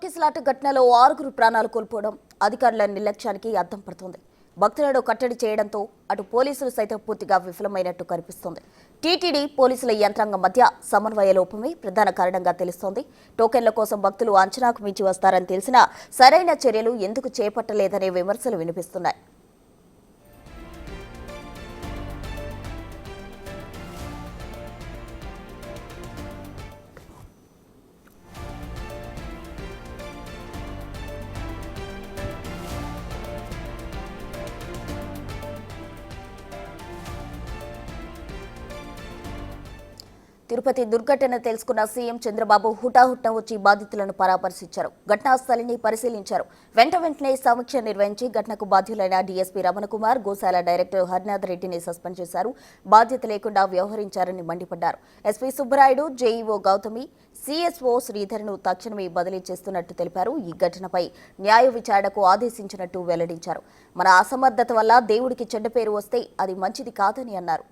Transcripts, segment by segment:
తొక్కిసలాట ఘటనలో 6 ప్రాణాలు కోల్పోవడం అధికారుల నిర్లక్ష్యానికి అద్దం పడుతోంది. భక్తులను కట్టడి చేయడంతో అటు పోలీసులు సైతం పూర్తిగా విఫలమైనట్టు కనిపిస్తోంది. టీటీడీ పోలీసుల యంత్రాంగం మధ్య సమన్వయ లోపమే ప్రధాన కారణంగా తెలుస్తోంది. టోకెన్ల కోసం భక్తులు అంచనాకు మించి వస్తారని తెలిసినా సరైన చర్యలు ఎందుకు చేపట్టలేదనే విమర్శలు వినిపిస్తున్నాయి. తిరుపతి దుర్ఘటన తెలుసుకున్న సీఎం చంద్రబాబు హుటాహుట్న వచ్చి బాధితులను పరామర్శించారు. ఘటనా స్థలిని పరిశీలించారు. వెంటనే సమీక్ష నిర్వహించి ఘటనకు బాధ్యులైన డీఎస్పీ రమణకుమార్, గోశాల డైరెక్టర్ హరినాథ్ రెడ్డిని సస్పెండ్ చేశారు. బాధ్యత లేకుండా వ్యవహరించారని మండిపడ్డారు. SP Subbarayudu, JEO Gautami, CSO శ్రీధర్ను తక్షణమే బదిలీ చేస్తున్నట్టు తెలిపారు. ఈ ఘటనపై న్యాయ విచారణకు ఆదేశించినట్టు వెల్లడించారు. మన అసమర్థత వల్ల దేవుడికి చెడ్డ పేరు వస్తే అది మంచిది కాదని అన్నారు.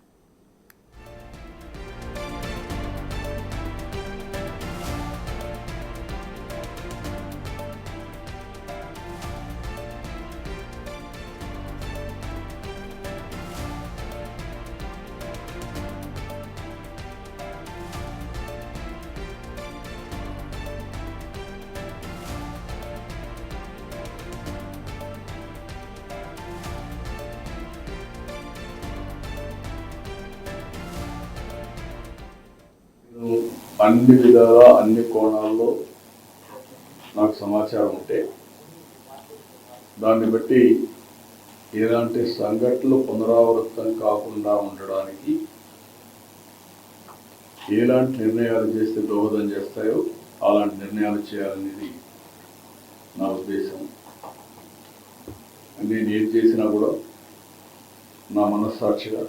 అన్ని విధాల అన్ని కోణాల్లో నాకు సమాచారం ఉంటే దాన్ని బట్టి ఎలాంటి సంఘటనలు పునరావృతం కాకుండా ఉండడానికి ఎలాంటి నిర్ణయాలు చేస్తే దోహదం చేస్తాయో అలాంటి నిర్ణయాలు చేయాలనేది నా ఉద్దేశం. నేను ఏం చేసినా కూడా నా మనస్సాక్షిగా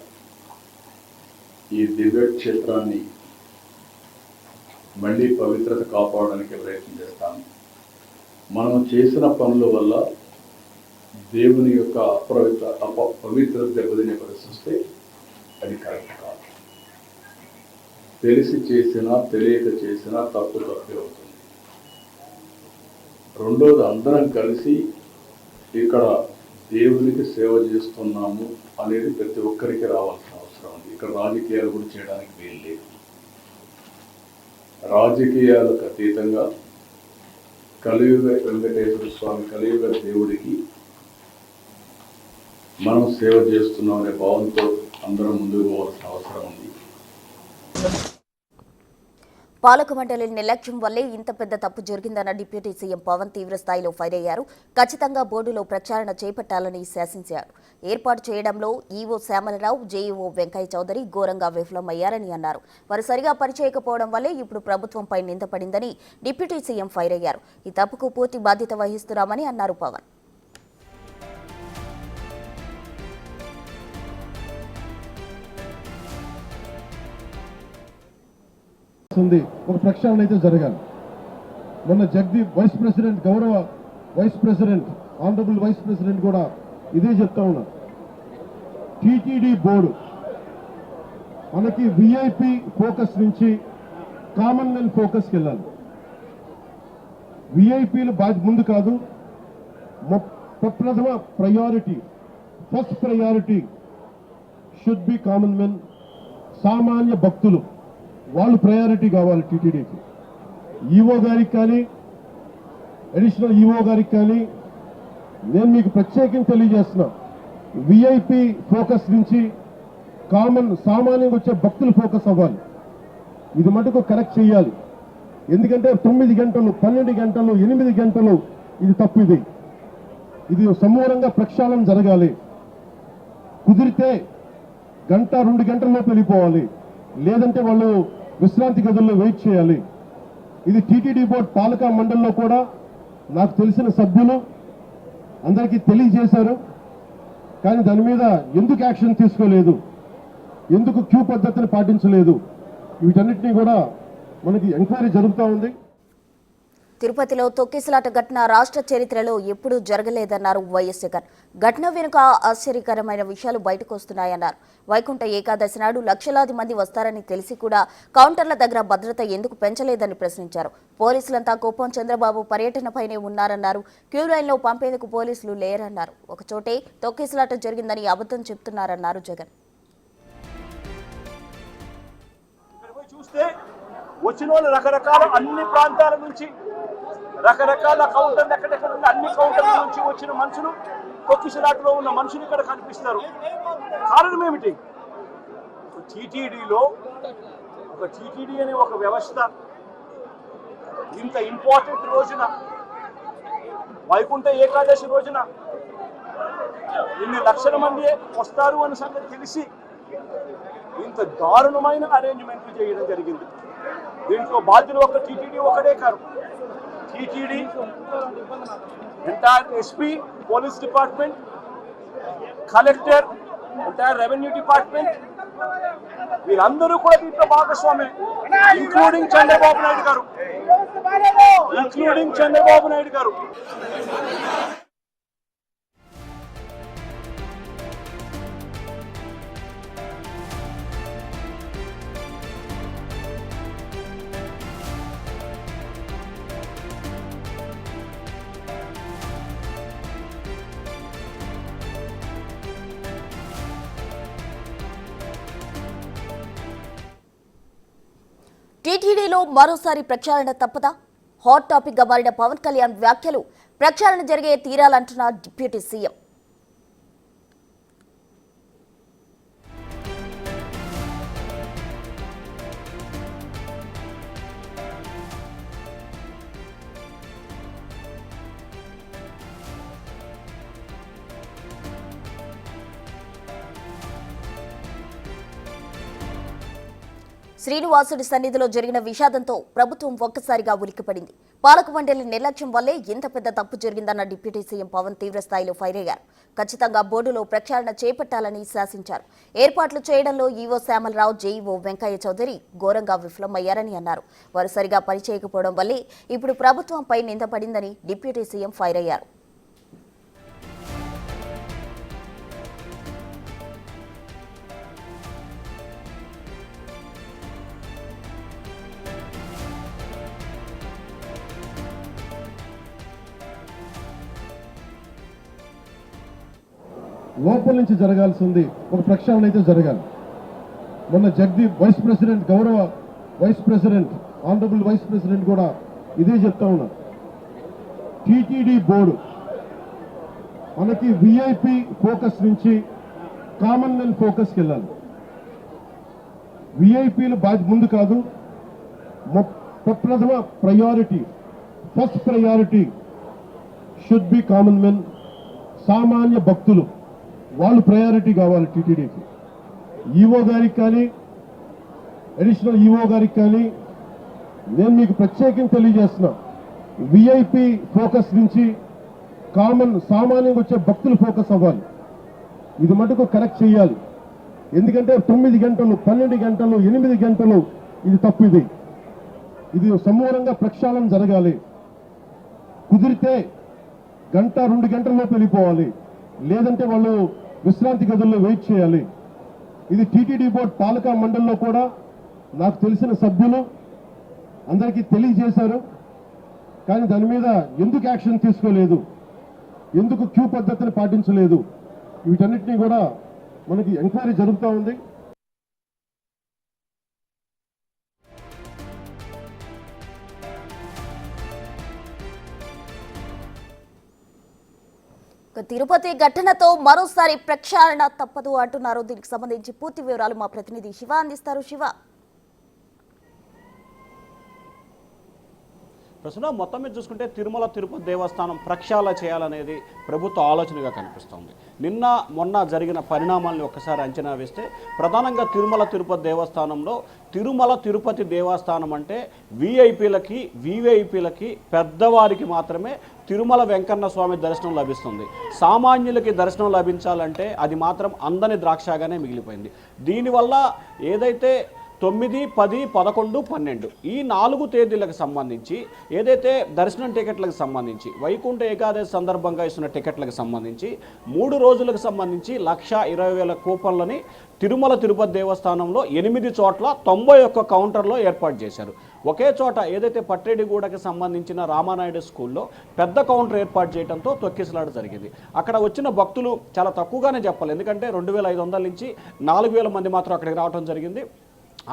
ఈ దివ్య క్షేత్రాన్ని మళ్ళీ పవిత్రత కాపాడడానికి ప్రయత్నం చేస్తాను. మనం చేసిన పనుల వల్ల దేవుని యొక్క పవిత్రత దెబ్బతినే పరిస్థితి వస్తే అది కరెక్ట్ కాదు. తెలిసి చేసినా తెలియక చేసినా తప్పే అవుతుంది. రెండోది, అందరం కలిసి ఇక్కడ దేవునికి సేవ చేస్తున్నాము అనేది ప్రతి ఒక్కరికి రావాల్సిన అవసరం ఉంది. ఇక్కడ రాజకీయాలు కూడా చేయడానికి వీలు లేదు. రాజకీయాలకు అతీతంగా కలియుగ వెంకటేశ్వర స్వామి, కలియుగ దేవుడికి మనం సేవ చేస్తున్నాం అనే భావంతో అందరం ముందుకు పోవాల్సిన అవసరం ఉంది. పాలక మండలి నిర్లక్ష్యం వల్లే ఇంత పెద్ద తప్పు జరిగిందన్న డిప్యూటీ సీఎం పవన్ తీవ్ర స్థాయిలో ఫైర్ అయ్యారు. ఖచ్చితంగా బోర్డులో ప్రచారణ చేపట్టాలని శాసించారు. ఏర్పాటు చేయడంలో ఈవో శ్యామలరావు, జేఈఓ వెంకయ్య చౌదరి ఘోరంగా విఫలమయ్యారని అన్నారు. వారు సరిగా పనిచేయకపోవడం వల్లే ఇప్పుడు ప్రభుత్వంపై నిందపడిందని డిప్యూటీ సీఎం ఫైర్ అయ్యారు. ఈ తప్పుకు పూర్తి బాధ్యత వహిస్తున్నామని అన్నారు పవన్. ఒక ప్రక్షాళన అయితే జరగాలి. మొన్న జగదీప్ వైస్ ప్రెసిడెంట్, గౌరవ vice president, honourable vice president కూడా ఇదే చెప్తా ఉన్నారు. టీటీడీ బోర్డు మనకి విఐపి ఫోకస్ నుంచి కామన్ మెన్ ఫోకస్కి వెళ్ళాలి. విఐపీలు ముందు కాదు, ప్రథమ priority, first priority should be common men. సామాన్య భక్తులు వాళ్ళు ప్రయారిటీ కావాలి. టీటీడీకి ఈవో గారికి కానీ, అడిషనల్ ఈవో గారికి కానీ నేను మీకు ప్రత్యేకంగా తెలియజేస్తున్నా, విఐపి ఫోకస్ నుంచి సామాన్యంగా వచ్చే భక్తులు ఫోకస్ అవ్వాలి. ఇది మటుకు కరెక్ట్ చేయాలి. ఎందుకంటే 9 గంటలు, 12 గంటలు, 8 గంటలు ఇది తప్పు. ఇది సమూలంగా ప్రక్షాళన జరగాలి. కుదిరితే 1-2 గంటల్లోపు వెళ్ళిపోవాలి. లేదంటే వాళ్ళు విశ్రాంతి గదుల్లో వెయిట్ చేయాలి. ఇది టీటీడీ బోర్డు పాలక మండలిలో కూడా నాకు తెలిసిన సభ్యులు అందరికీ తెలియజేశారు. కానీ దాని మీద ఎందుకు యాక్షన్ తీసుకోలేదు, ఎందుకు క్యూ పద్ధతిని పాటించలేదు, వీటన్నిటినీ కూడా మనకి ఎంక్వైరీ జరుగుతూ ఉంది. తిరుపతిలో తొక్కిసలాట ఘటన రాష్ట్ర చరిత్రలో ఎప్పుడూ జరగలేదన్నారు వైఎస్ జగన్. ఘటన వెనుక ఆశ్చర్యకరమైన విషయాలు బయటకు వస్తున్నాయన్నారు. వైకుంఠ ఏకాదశి నాడు లక్షలాది మంది వస్తారని తెలిసి కూడా కౌంటర్ల దగ్గర భద్రత ఎందుకు పెంచలేదని ప్రశ్నించారు. పోలీసులంతా కోపం చంద్రబాబు పర్యటనపైనే ఉన్నారన్నారు. క్యూ లైన్లో పంపేందుకు పోలీసులు లేరన్నారు. ఒకచోటే తొక్కిసలాట జరిగిందని అబద్ధం చెప్తున్నారన్నారు జగన్. వచ్చిన వాళ్ళు రకరకాల అన్ని ప్రాంతాల నుంచి రకరకాల కౌంటర్లు ఎక్కడెక్కడ ఉన్న అన్ని కౌంటర్ల నుంచి వచ్చిన మనుషులు తొక్కిసలాటలో ఉన్న మనుషులు ఇక్కడ కనిపిస్తారు. కారణం ఏమిటి? టీటీడీలో ఒక టీటీడీ అనే ఒక వ్యవస్థ ఇంత ఇంపార్టెంట్ రోజున వైకుంఠ ఏకాదశి రోజున ఇన్ని లక్షల మంది వస్తారు అనే సంగతి తెలిసి ఇంత దారుణమైన అరేంజ్మెంట్లు చేయడం జరిగింది. దీంట్లో బాధ్యులు ఒక టీటీడీ ఒకటే కాదు, TTD, entire SP, police department, collector, entire revenue department, వీళ్ళందరూ కూడా దీంట్లో భాగస్వామే, ఇంక్లూడింగ్ చంద్రబాబు నాయుడు గారు. టీటీడీలో మరోసారి ప్రక్షాళన తప్పదా? హాట్ టాపిక్ గా మారిన పవన్ కళ్యాణ్ వ్యాఖ్యలు ప్రక్షాళన జరిగే తీరాలంటున్న డిప్యూటీ సీఎం. శ్రీనివాసుడి సన్నిధిలో జరిగిన విషాదంతో ప్రభుత్వం ఒక్కసారిగా ఉలిక్కిపడింది. పాలక మండలి నిర్లక్ష్యం వల్లే ఇంత పెద్ద తప్పు జరిగిందన్న డిప్యూటీ సీఎం పవన్ తీవ్రస్థాయిలో ఫైర్ అయ్యారు. ఖచ్చితంగా బోర్డులో ప్రక్షాళన చేపట్టాలని శాసించారు. ఏర్పాట్లు చేయడంలో ఈవో శ్యామలరావు, జేఈఓ వెంకయ్య చౌదరి ఘోరంగా విఫలమయ్యారని అన్నారు. వారు సరిగా పనిచేయకపోవడం వల్లే ఇప్పుడు ప్రభుత్వంపై నింద పడిందని డిప్యూటీ సీఎం ఫైర్ అయ్యారు. లోపల నుంచి జరగాల్సింది ఒక ప్రక్షాళన అయితే జరగాలి. మొన్న జగదీప్ వైస్ ప్రెసిడెంట్, గౌరవ vice president, honourable vice president కూడా ఇదే చెప్తా ఉన్నారు. టీటీడీ బోర్డు మనకి విఐపి ఫోకస్ నుంచి కామన్ మెన్ ఫోకస్కి వెళ్ళాలి. విఐపీలు ముందు కాదు, ప్రథమ priority, first priority should be common men, సామాన్య భక్తులు, వాళ్ళు ప్రయారిటీ కావాలి టీటీడీకి. ఈవో గారికి కానీ, అడిషనల్ ఈవో గారికి కానీ నేను మీకు ప్రత్యేకంగా తెలియజేస్తున్నా, విఐపి ఫోకస్ నుంచి సామాన్యంగా వచ్చే భక్తులు ఫోకస్ అవ్వాలి. ఇది మటుకు కరెక్ట్ చేయాలి. ఎందుకంటే 9 గంటలు, 12 గంటలు, 8 గంటలు ఇది తప్పు. ఇది సమూలంగా ప్రక్షాళన జరగాలి. కుదిరితే 1-2 గంటల్లోపు వెళ్ళిపోవాలి, లేదంటే వాళ్ళు విశ్రాంతి గదుల్లో వెయిట్ చేయాలి. ఇది టీటీడీ బోర్డు పాలక మండలిలో కూడా నాకు తెలిసిన సభ్యులు అందరికీ తెలియజేశారు. కానీ దాని మీద ఎందుకు యాక్షన్ తీసుకోలేదు, ఎందుకు క్యూ పద్ధతిని పాటించలేదు, వీటన్నిటినీ కూడా మనకి ఎంక్వైరీ జరుగుతూ ఉంది. తిరుపతి ఘటనతో మరోసారి ప్రక్షాళన తప్పదు అంటున్నారు. దీనికి సంబంధించి పూర్తి వివరాలు మా ప్రతినిధి శివ అందిస్తారు. శివ, ప్రస్తుతం మొత్తం మీద చూసుకుంటే తిరుమల తిరుపతి దేవస్థానం ప్రక్షాళన చేయాలనేది ప్రభుత్వ ఆలోచనగా కనిపిస్తోంది. నిన్న మొన్న జరిగిన పరిణామాలను ఒక్కసారి అంచనా వేస్తే ప్రధానంగా తిరుమల తిరుపతి దేవస్థానంలో తిరుమల తిరుపతి దేవస్థానం అంటే విఐపీలకి పెద్దవారికి మాత్రమే తిరుమల వెంకన్న స్వామి దర్శనం లభిస్తుంది. సామాన్యులకి దర్శనం లభించాలంటే అది మాత్రం అందని ద్రాక్షగానే మిగిలిపోయింది. దీనివల్ల ఏదైతే 9, 10, 11, 12 ఈ 4 తేదీలకు సంబంధించి ఏదైతే దర్శనం టికెట్లకు సంబంధించి వైకుంఠ ఏకాదశి సందర్భంగా ఇస్తున్న టికెట్లకు సంబంధించి 3 రోజులకు సంబంధించి 1,20,000 కూపన్లని తిరుమల తిరుపతి దేవస్థానంలో 8 చోట్ల 91 కౌంటర్లో ఏర్పాటు చేశారు. ఒకే చోట ఏదైతే పట్టేడిగూడకి సంబంధించిన రామానాయుడు స్కూల్లో పెద్ద కౌంటర్ ఏర్పాటు చేయడంతో తొక్కిసలాట జరిగింది. అక్కడ వచ్చిన భక్తులు చాలా తక్కువగానే చెప్పాలి, ఎందుకంటే 2,500 నుంచి 4,000 మంది మాత్రం అక్కడికి రావడం జరిగింది.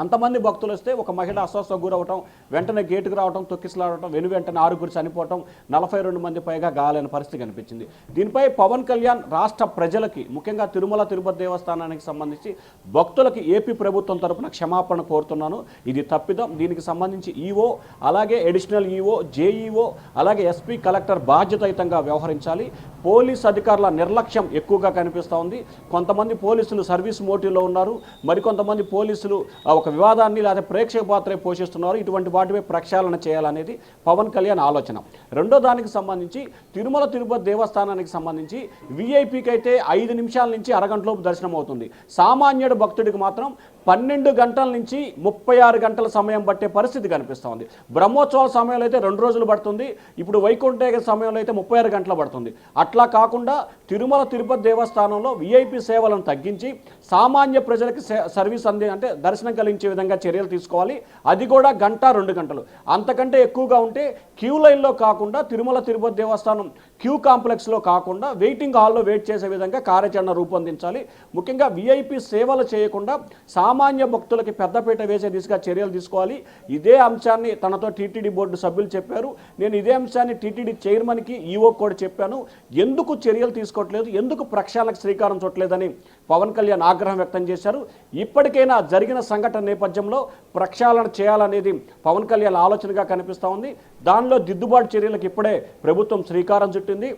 అంతమంది భక్తులు వస్తే ఒక మహిళ అస్వస్థకు గురవటం, వెంటనే గేటుకు రావడం, తొక్కిసలాడటం, వెంటనే 6 చనిపోవటం, 42 మంది పైగా గాయాలైన పరిస్థితి కనిపించింది. దీనిపై పవన్ కళ్యాణ్ రాష్ట్ర ప్రజలకి, ముఖ్యంగా తిరుమల తిరుపతి దేవస్థానానికి సంబంధించి భక్తులకి ఏపీ ప్రభుత్వం తరపున క్షమాపణ కోరుతున్నాను. ఇది తప్పిదం. దీనికి సంబంధించి ఈఓ, అలాగే అడిషనల్ ఈఓ, జేఈఓ, అలాగే ఎస్పీ, కలెక్టర్ బాధ్యతాయుతంగా వ్యవహరించాలి. పోలీస్ అధికారుల నిర్లక్ష్యం ఎక్కువగా కనిపిస్తూ ఉంది. కొంతమంది పోలీసులు సర్వీస్ మోటివ్లో ఉన్నారు, మరికొంతమంది పోలీసులు ఒక వివాదాన్ని లేదా ప్రేక్షక పాత్రే పోషిస్తున్నారు. ఇటువంటి వాటిపై ప్రక్షాళన చేయాలనేది పవన్ కళ్యాణ్ ఆలోచన. రెండో దానికి సంబంధించి తిరుమల తిరుపతి దేవస్థానానికి సంబంధించి వీఐపీకి అయితే 5 నిమిషాల నుంచి అరగంటలోపు దర్శనం అవుతుంది. సామాన్యుడు భక్తుడికి మాత్రం 12 గంటల నుంచి 36 గంటల సమయం పట్టే పరిస్థితి కనిపిస్తోంది. బ్రహ్మోత్సవాల సమయంలో అయితే 2 రోజులు పడుతుంది. ఇప్పుడు వైకుంఠ సమయంలో అయితే 36 గంటలు పడుతుంది. అట్లా కాకుండా తిరుమల తిరుపతి దేవస్థానంలో వీఐపీ సేవలను తగ్గించి సామాన్య ప్రజలకి సర్వీస్ అంటే దర్శనం కలిగించే విధంగా చర్యలు తీసుకోవాలి. అది కూడా 1-2 గంటలు, అంతకంటే ఎక్కువగా ఉంటే క్యూ లైన్లో కాకుండా తిరుమల తిరుపతి దేవస్థానం క్యూ కాంప్లెక్స్లో కాకుండా వెయిటింగ్ హాల్లో వెయిట్ చేసే విధంగా కార్యాచరణ రూపొందించాలి. ముఖ్యంగా వీఐపీ సేవలు చేయకుండా సామాన్య భక్తులకి పెద్దపీట వేసే దిశగా చర్యలు తీసుకోవాలి. ఇదే అంశాన్ని తనతో టీటీడీ బోర్డు సభ్యులు చెప్పారు. నేను ఇదే అంశాన్ని టీటీడీ చైర్మన్కి, ఈఓ కూడా చెప్పాను. ఎందుకు చర్యలు తీసుకోవట్లేదు, ఎందుకు ప్రక్షాళనకు శ్రీకారం చుట్టలేదని పవన్ కళ్యాణ్ ఆగ్రహం వ్యక్తం చేశారు. ఇప్పటికైనా జరిగిన సంఘటన నేపథ్యంలో ప్రక్షాళన చేయాలనేది పవన్ కళ్యాణ్ ఆలోచనగా కనిపిస్తూ ఉంది. దానిలో దిద్దుబాటు చర్యలకు ఇప్పుడే ప్రభుత్వం శ్రీకారం చుట్టింది.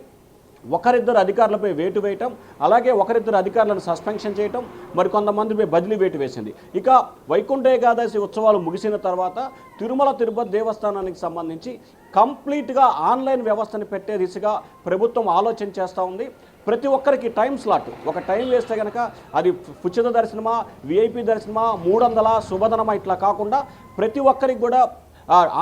ఒకరిద్దరు అధికారులపై వేటు వేయటం, అలాగే ఒకరిద్దరు అధికారులను సస్పెన్షన్ చేయటం, మరికొంతమందిపై బదిలీ వేటు వేసింది. ఇక వైకుంఠ ఏకాదశి ఉత్సవాలు ముగిసిన తర్వాత తిరుమల తిరుపతి దేవస్థానానికి సంబంధించి కంప్లీట్గా ఆన్లైన్ వ్యవస్థని పెట్టే దిశగా ప్రభుత్వం ఆలోచన చేస్తూ ఉంది. ప్రతి ఒక్కరికి టైం స్లాట్, ఒక టైం వేస్తే కనుక అది ఉచిత దర్శనమా, విఐపి దర్శనమా, 300 శుభదనమా, ఇట్లా కాకుండా ప్రతి ఒక్కరికి కూడా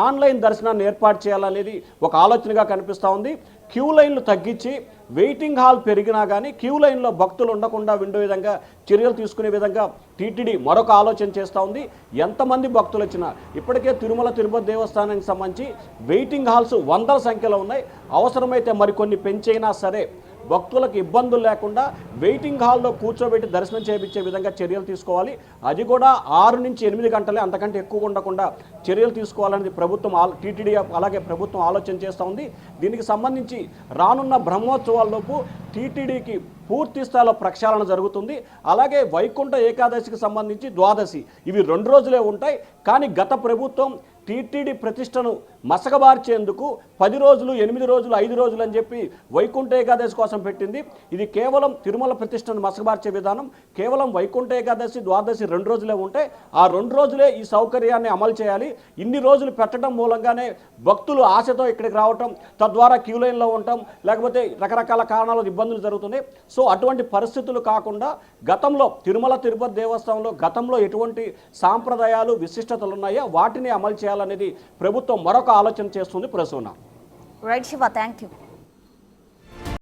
ఆన్లైన్ దర్శనాన్ని ఏర్పాటు చేయాలనేది ఒక ఆలోచనగా కనిపిస్తూ ఉంది. క్యూ లైన్లు తగ్గించి వెయిటింగ్ హాల్ పెరిగినా కానీ క్యూ లైన్లో భక్తులు ఉండకుండా ఉండే విధంగా చర్యలు తీసుకునే విధంగా టీటీడీ మరొక ఆలోచన చేస్తూ ఉంది. ఎంతమంది భక్తులు వచ్చినా ఇప్పటికే తిరుమల తిరుపతి దేవస్థానానికి సంబంధించి వెయిటింగ్ హాల్స్ 100ల సంఖ్యలో ఉన్నాయి. అవసరమైతే మరికొన్ని పెంచైనా సరే భక్తులకు ఇబ్బందులు లేకుండా వెయిటింగ్ హాల్లో కూర్చోబెట్టి దర్శనం చేయించే విధంగా చర్యలు తీసుకోవాలి. అది కూడా 6 నుంచి 8 గంటలే, అంతకంటే ఎక్కువ ఉండకుండా చర్యలు తీసుకోవాలనేది ప్రభుత్వం టీటీడీ అలాగే ప్రభుత్వం ఆలోచన చేస్తూ ఉంది. దీనికి సంబంధించి రానున్న బ్రహ్మోత్సవాల్లోపు టీటీడీకి పూర్తి స్థాయిలో ప్రక్షాళన జరుగుతుంది. అలాగే వైకుంఠ ఏకాదశికి సంబంధించి ద్వాదశి, ఇవి 2 రోజులే ఉంటాయి. కానీ గత ప్రభుత్వం టీటీడీ ప్రతిష్టను మసకబార్చేందుకు 10 రోజులు, 8 రోజులు, 5 రోజులు అని చెప్పి వైకుంఠ ఏకాదశి కోసం పెట్టింది. ఇది కేవలం తిరుమల ప్రతిష్టను మసకబార్చే విధానం. కేవలం వైకుంఠ ఏకాదశి, ద్వాదశి 2 రోజులే ఉంటాయి. ఆ 2 రోజులే ఈ సౌకర్యాన్ని అమలు చేయాలి. ఇన్ని రోజులు పెట్టడం మూలంగానే భక్తులు ఆశతో ఇక్కడికి రావటం, తద్వారా క్యూ లైన్లో ఉండటం, లేకపోతే రకరకాల కారణాలు ఇబ్బందులు జరుగుతున్నాయి. సో అటువంటి పరిస్థితులు కాకుండా గతంలో తిరుమల తిరుపతి దేవస్థానంలో గతంలో ఎటువంటి సాంప్రదాయాలు, విశిష్టతలు ఉన్నాయో వాటిని అమలు చేయాలనేది ప్రభుత్వం మరొక ఆలోచన చేస్తుంది. Prasuna. Right Shiva, thank you.